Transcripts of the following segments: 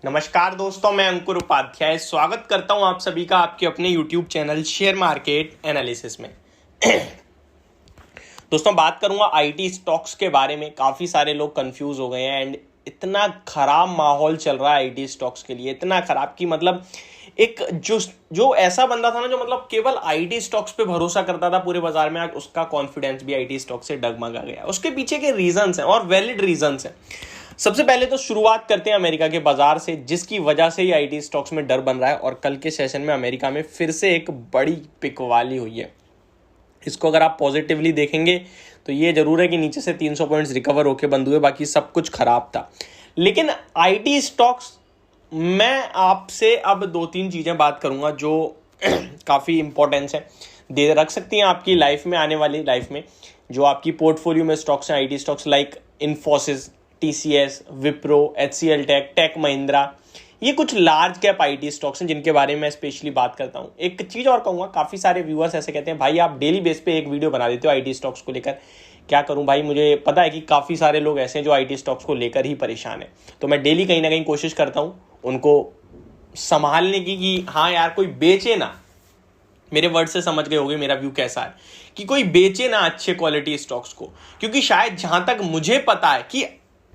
नमस्कार दोस्तों, मैं अंकुर उपाध्याय स्वागत करता हूं आप सभी का आपके अपने YouTube channel share market analysis में। दोस्तों, बात करूंगा आईटी स्टॉक्स के बारे में। काफ़ी सारे लोग कंफ्यूज हो गए हैं एंड इतना खराब माहौल चल रहा है आईटी स्टॉक्स के लिए, इतना खराब कि मतलब एक जो ऐसा बंदा था ना, जो मतलब केवल आईटी स्टॉक्स पे भरोसा करता था पूरे बाजार में, आज उसका कॉन्फिडेंस भी आईटी स्टॉक से डगमगा गया। उसके पीछे के रीजंस हैं और वैलिड रीजंस हैं। सबसे पहले तो शुरुआत करते हैं अमेरिका के बाजार से, जिसकी वजह से ही आईटी स्टॉक्स में डर बन रहा है और कल के सेशन में अमेरिका में फिर से एक बड़ी पिकवाली हुई है। इसको अगर आप पॉजिटिवली देखेंगे तो ये जरूर है कि नीचे से 300 पॉइंट्स रिकवर होके बंद हुए, बाकी सब कुछ खराब था। लेकिन आईटी स्टॉक्स, मैं आपसे अब 2-3 चीजें बात करूंगा जो काफी इंपॉर्टेंस है, दे रख सकती हैं आपकी लाइफ में, आने वाली लाइफ में। जो आपकी पोर्टफोलियो में स्टॉक्स हैं IT stocks, like Infosys, TCS, Wipro, HCL tech, tech Mahindra, ये कुछ लार्ज कैप आईटी स्टॉक्स हैं जिनके बारे में मैं स्पेशली बात करता हूं। एक चीज और कहूंगा, काफी सारे व्यूअर्स ऐसे कहते हैं भाई आप डेली बेस पे एक वीडियो बना देते हो आईटी स्टॉक्स को लेकर। क्या करूं भाई, मुझे पता है कि काफी सारे लोग ऐसे हैं जो आईटी स्टॉक्स को लेकर ही परेशान है, तो मैं डेली कहीं ना कहीं कोशिश करता हूं उनको संभालने की कि हाँ यार कोई बेचे ना। मेरे वर्ड से समझ गए होंगे मेरा व्यू कैसा है, कि कोई बेचे ना अच्छे क्वालिटी स्टॉक्स को, क्योंकि शायद जहां तक मुझे पता है कि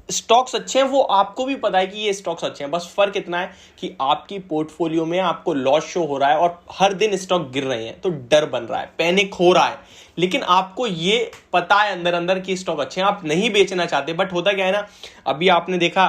स्टॉक्स अच्छे हैं, वो आपको भी पता है कि ये स्टॉक्स अच्छे हैं। बस फर्क इतना है कि आपकी पोर्टफोलियो में आपको लॉस शो हो रहा है और हर दिन स्टॉक गिर रहे हैं, तो डर बन रहा है, पैनिक हो रहा है। लेकिन आपको ये पता है अंदर अंदर कि स्टॉक अच्छे हैं, आप नहीं बेचना चाहते। बट होता क्या है ना, अभी आपने देखा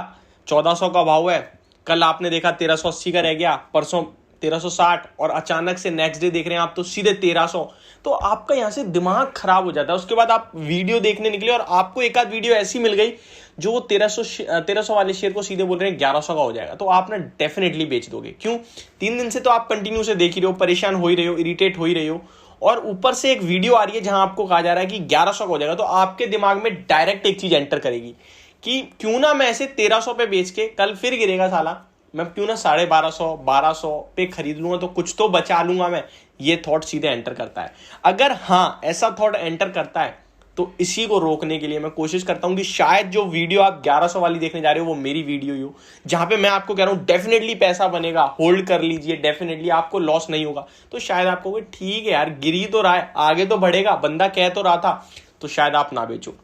1400 का भाव है, कल आपने देखा 1380 का रह गया, परसों 1360, और अचानक से नेक्स्ट डे देख रहे हैं आप तो सीधे 1300। तो आपका यहां से दिमाग खराब हो जाता है। उसके बाद आप वीडियो देखने निकले और आपको एक आध वीडियो ऐसी मिल गई जो वो 1300 वाले शेयर को सीधे बोल रहे हैं 1100 का हो जाएगा, तो आप ना डेफिनेटली बेच दोगे। क्यों? 3 दिन से तो आप कंटिन्यू से देख ही रहे हो, परेशान हो ही रहे हो, इरिटेट हो ही रहे हो, और ऊपर से एक वीडियो आ रही है जहां आपको कहा जा रहा है कि 1100 का हो जाएगा, तो आपके दिमाग में डायरेक्ट एक चीज एंटर करेगी कि क्यों ना मैं ऐसे 1300 पे बेच के, कल फिर गिरेगा साला, मैं क्यों ना 1250 पे खरीद लूंगा, तो कुछ तो बचा लूंगा मैं। ये थॉट सीधे एंटर करता है। अगर हाँ ऐसा थॉट एंटर करता है तो इसी को रोकने के लिए मैं कोशिश करता हूं कि शायद जो वीडियो आप 1100 वाली देखने जा रहे हो वो मेरी वीडियो ही हो, जहां पे मैं आपको कह रहा हूं डेफिनेटली पैसा बनेगा, होल्ड कर लीजिए, डेफिनेटली आपको लॉस नहीं होगा। तो शायद आपको ठीक है यार, गिरी तो रहा है, आगे तो बढ़ेगा, बंदा कह तो रहा था, तो शायद आप ना बेचो।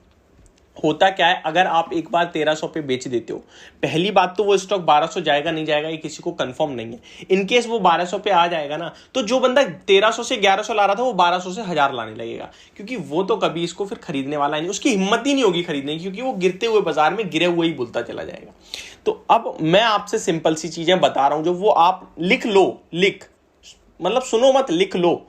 होता क्या है, अगर आप एक बार 1300 पे बेच देते हो, पहली बात तो वो स्टॉक 1200 जाएगा नहीं जाएगा ये किसी को कंफर्म नहीं है। इनकेस वो 1200 पे आ जाएगा ना, तो जो बंदा 1300 से 1100 ला रहा था वो 1200 से 1000 लाने लगेगा, क्योंकि वो तो कभी इसको फिर खरीदने वाला नहीं, उसकी हिम्मत ही नहीं होगी खरीदने की, क्योंकि वो गिरते हुए बाजार में गिरे हुए ही बोलता चला जाएगा। तो अब मैं आपसे सिंपल सी चीजें बता रहा हूं जो वो आप लिख लो, मतलब सुनो मत, लिख लो।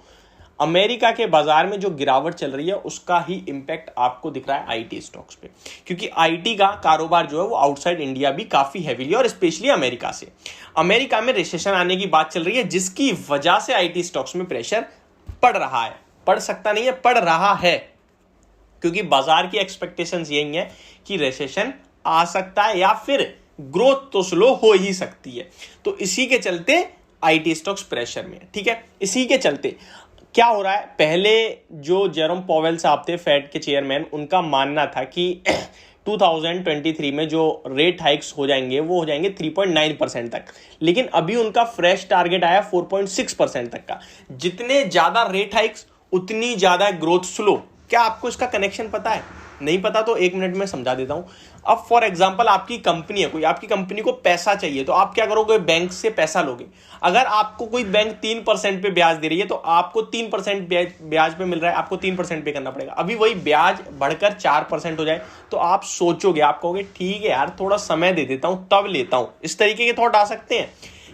अमेरिका के बाजार में जो गिरावट चल रही है उसका ही इंपैक्ट आपको दिख रहा है आईटी स्टॉक्स पे, क्योंकि आईटी का कारोबार जो है वो आउटसाइड इंडिया भी काफी हैवीली, और स्पेशली अमेरिका से, अमेरिका में रिसेशन आने की बात चल रही है, जिसकी वजह से आईटी स्टॉक्स में प्रेशर पड़ रहा है, पड़ सकता नहीं है, पड़ रहा है, क्योंकि बाजार की एक्सपेक्टेशंस यही है कि रिसेशन आ सकता है या फिर ग्रोथ तो स्लो हो ही सकती है। तो इसी के चलते आईटी स्टॉक्स प्रेशर में, ठीक है। इसी के चलते क्या हो रहा है, पहले जो जेरोम पॉवेल साहब थे, फेड के चेयरमैन, उनका मानना था कि 2023 में जो रेट हाइक्स हो जाएंगे वो हो जाएंगे 3.9% तक, लेकिन अभी उनका फ्रेश टारगेट आया 4.6% तक का। जितने ज्यादा रेट हाइक्स उतनी ज्यादा ग्रोथ स्लो। क्या आपको इसका कनेक्शन पता है? नहीं पता तो 1 मिनट में समझा देता हूं। अब फॉर एग्जांपल आपकी कंपनी है कोई, आपकी कंपनी को पैसा चाहिए, तो आप क्या करोगे, बैंक से पैसा लोगे। अगर आपको कोई बैंक 3% पे ब्याज दे रही है तो आपको 3% ब्याज पे मिल रहा है, आपको 3% पे करना पड़ेगा। अभी वही ब्याज बढ़कर 4% हो जाए तो आप सोचोगे, आप कहोगे ठीक है यार थोड़ा समय दे देता हूं तब लेता हूं। इस तरीके के थॉट आ सकते हैं।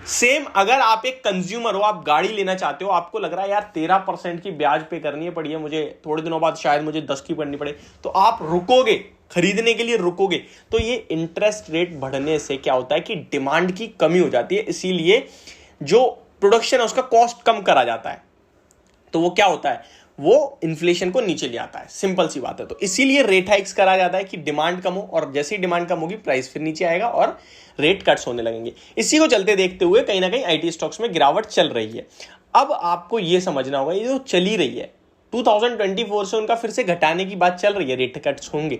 सेम अगर आप एक कंज्यूमर हो, आप गाड़ी लेना चाहते हो, आपको लग रहा है यार 13% की ब्याज पे करनी पड़ी है मुझे, थोड़े दिनों बाद शायद मुझे 10 की पड़नी पड़े, तो आप रुकोगे, खरीदने के लिए रुकोगे। तो ये इंटरेस्ट रेट बढ़ने से क्या होता है कि डिमांड की कमी हो जाती है, इसीलिए जो प्रोडक्शन है उसका कॉस्ट कम करा जाता है, तो वो क्या होता है, वो इन्फ्लेशन को नीचे ले आता है। सिंपल सी बात है। तो इसीलिए रेट हाइक्स करा जाता है कि डिमांड कम हो, और जैसे ही डिमांड कम होगी प्राइस फिर नीचे आएगा और रेट कट्स होने लगेंगे। इसी को चलते देखते हुए कहीं ना कहीं आईटी स्टॉक्स में गिरावट चल रही है। अब आपको यह समझना होगा, ये जो चली रही है 2024 से उनका फिर से घटाने की बात चल रही है, रेट कट्स होंगे।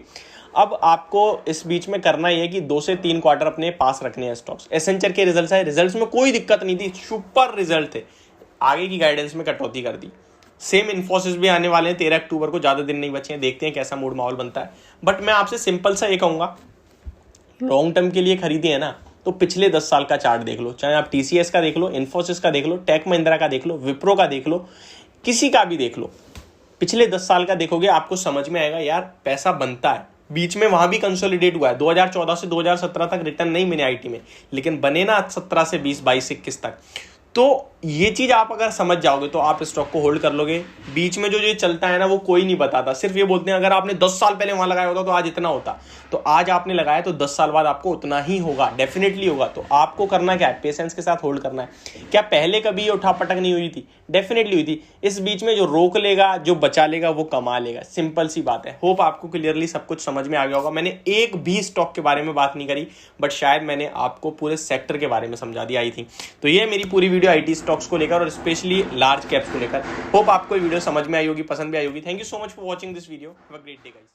अब आपको इस बीच में करना ही है कि 2 से 3 क्वार्टर अपने पास रखने हैं स्टॉक्स। एसेंचर के रिजल्ट्स आए, रिजल्ट्स में कोई दिक्कत नहीं थी, सुपर रिजल्ट थे, आगे की गाइडेंस में कटौती कर दी। सेम इन्फोसिस भी आने वाले हैं 13 अक्टूबर को, ज़्यादा दिन नहीं बचे हैं, देखते हैं कैसा मूड माहौल बनता है। बट मैं आपसे सिंपल सा ये कहूँगा, लॉन्ग टर्म के लिए खरीदी है ना तो पिछले 10 साल का चार्ट देख लो, चाहे आप टीसीएस का देख लो, इन्फोसिस का देख लो, टेक महिंद्रा का देख लो, विप्रो का देख लो, किसी का भी देख लो, पिछले 10 साल का देखोगे आपको समझ में आएगा यार पैसा बनता है। बीच में वहां भी कंसोलिडेट हुआ है, 2014 से 2017 तक रिटर्न नहीं मिले आईटी में, लेकिन बने ना 17 से 20, 22, 21 तक। तो ये चीज आप अगर समझ जाओगे तो आप स्टॉक को होल्ड कर लोगे। बीच में जो ये चलता है ना वो कोई नहीं बताता, सिर्फ ये बोलते हैं अगर आपने 10 साल पहले वहां लगाया होता तो आज इतना होता। तो आज आपने लगाया तो 10 साल बाद आपको उतना ही होगा, डेफिनेटली होगा। तो आपको करना क्या है, पेशेंस के साथ होल्ड करना है। क्या पहले कभी ये उठापटक नहीं हुई थी? डेफिनेटली हुई थी। इस बीच में जो रोक लेगा, जो बचा लेगा वो कमा लेगा, सिंपल सी बात है। होप आपको क्लियरली सब कुछ समझ में आ गया होगा। मैंने एक भी स्टॉक के बारे में बात नहीं करी, बट शायद मैंने आपको पूरे सेक्टर के बारे में समझा दिया आई थी। तो ये मेरी पूरी वीडियो आईटी स्टॉक्स को लेकर और स्पेशली लार्ज कैप्स को लेकर। होप आपको ये वीडियो समझ में आई होगी, पसंद भी आई होगी। Thank you so much for watching this video. Have a great day guys.